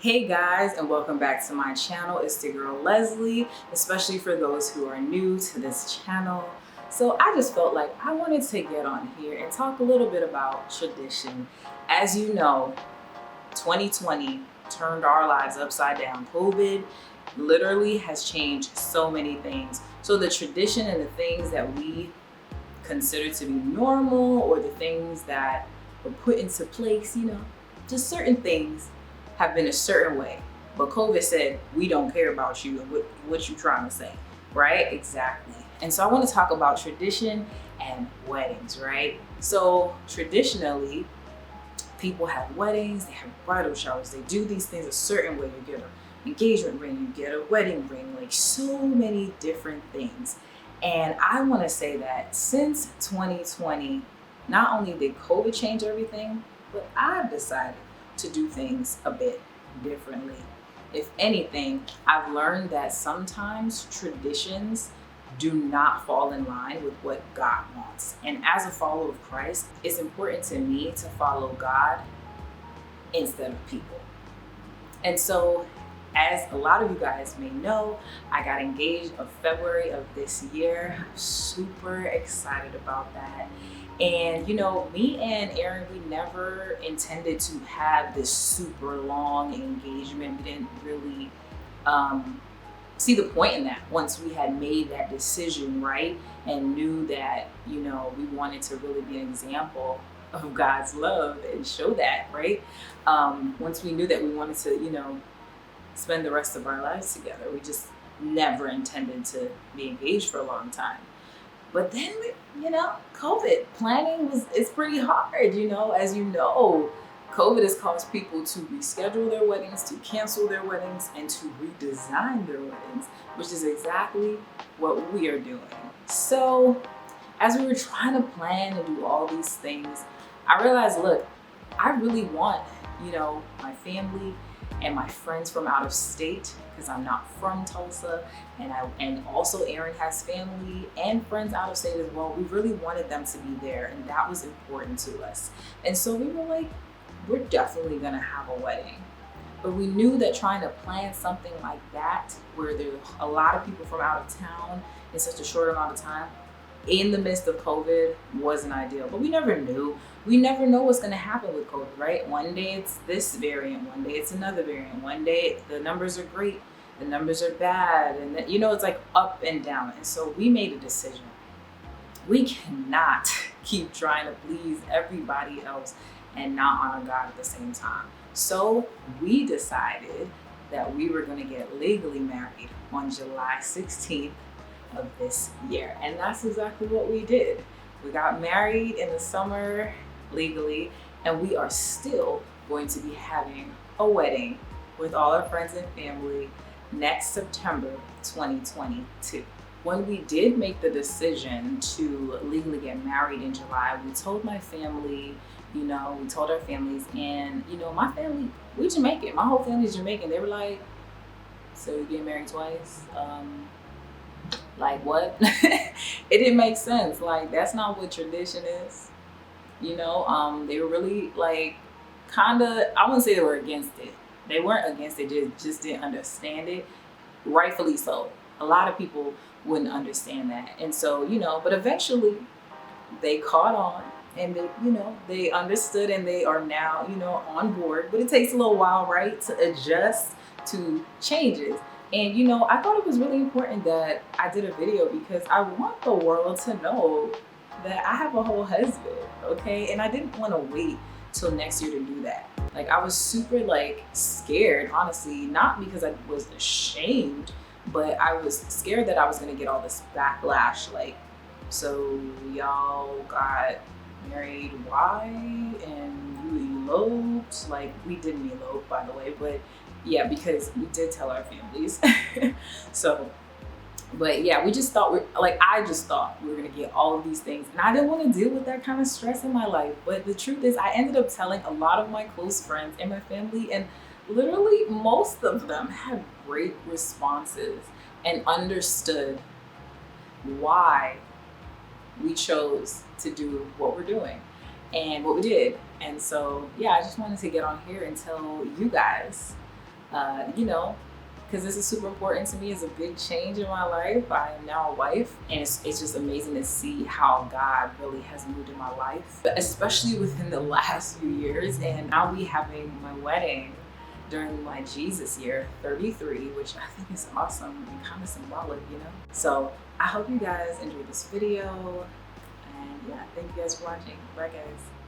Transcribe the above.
Hey guys, and welcome back to my channel. It's the girl Leslie, especially for those who are new to this channel. So I just felt like I wanted to get on here and talk a little bit about tradition. As you know, 2020 turned our lives upside down. COVID literally has changed so many things. So the tradition and the things that we consider to be normal, or the things that were put into place, just certain things have been a certain way. But COVID said, we don't care about you and what you trying to say, right? Exactly. And so I want to talk about tradition and weddings, right? So traditionally, people have weddings, they have bridal showers, they do these things a certain way. You get an engagement ring, you get a wedding ring, like so many different things. And I want to say that since 2020, not only did COVID change everything, but I've decided to do things a bit differently. If anything, I've learned that sometimes traditions do not fall in line with what God wants. And as a follower of Christ, it's important to me to follow God instead of people. And so, as a lot of you guys may know, I got engaged in February of this year. I'm super excited about that. And me and Aaron, we never intended to have this super long engagement. We didn't really see the point in that once we had made that decision, right? And knew that, we wanted to really be an example of God's love and show that, right? Once we knew that we wanted to, spend the rest of our lives together, we just never intended to be engaged for a long time. But then, COVID planning is pretty hard, as you know, COVID has caused people to reschedule their weddings, to cancel their weddings, and to redesign their weddings, which is exactly what we are doing. So as we were trying to plan and do all these things, I realized, look, I really want, my family and my friends from out of state, because I'm not from Tulsa, and also Aaron has family and friends out of state as well. We really wanted them to be there, and that was important to us. And so we were like, we're definitely gonna have a wedding. But we knew that trying to plan something like that, where there's a lot of people from out of town in such a short amount of time, in the midst of COVID, wasn't ideal. But we never knew. We never know what's going to happen with COVID, right? One day it's this variant, one day it's another variant, one day the numbers are great, the numbers are bad, and it's like up and down. And so we made a decision. We cannot keep trying to please everybody else and not honor God at the same time. So we decided that we were going to get legally married on July 16th of this year. And that's exactly what we did. We got married in the summer legally, and we are still going to be having a wedding with all our friends and family next September 2022. When we did make the decision to legally get married in July, we told my family, we told our families, and my family, we're Jamaican. My whole family's Jamaican. They were like, so you get married twice? Like what? It didn't make sense. Like, that's not what tradition is. They were really like kinda, I wouldn't say they were against it. They weren't against it, they just didn't understand it. Rightfully so. A lot of people wouldn't understand that. And so, but eventually they caught on, and they understood, and they are now, on board. But it takes a little while, right, to adjust to changes. And I thought it was really important that I did a video, because I want the world to know that I have a whole husband, okay? And I didn't want to wait till next year to do that. Like, I was super scared, honestly, not because I was ashamed, but I was scared that I was gonna get all this backlash, like, so y'all got married, why? And you eloped? Like, we didn't elope, by the way, but yeah, because we did tell our families. So, but yeah, I just thought we were gonna get all of these things, and I didn't want to deal with that kind of stress in my life. But the truth is, I ended up telling a lot of my close friends and my family, and literally most of them had great responses and understood why we chose to do what we're doing and what we did. And so, yeah, I just wanted to get on here and tell you guys you know, because this is super important to me. It's a big change in my life. I am now a wife, and it's just amazing to see how God really has moved in my life, especially within the last few years. And I'll be having my wedding during my Jesus year, 33, which I think is awesome and kind of symbolic, you know? So I hope you guys enjoyed this video. And yeah, thank you guys for watching. Bye, guys.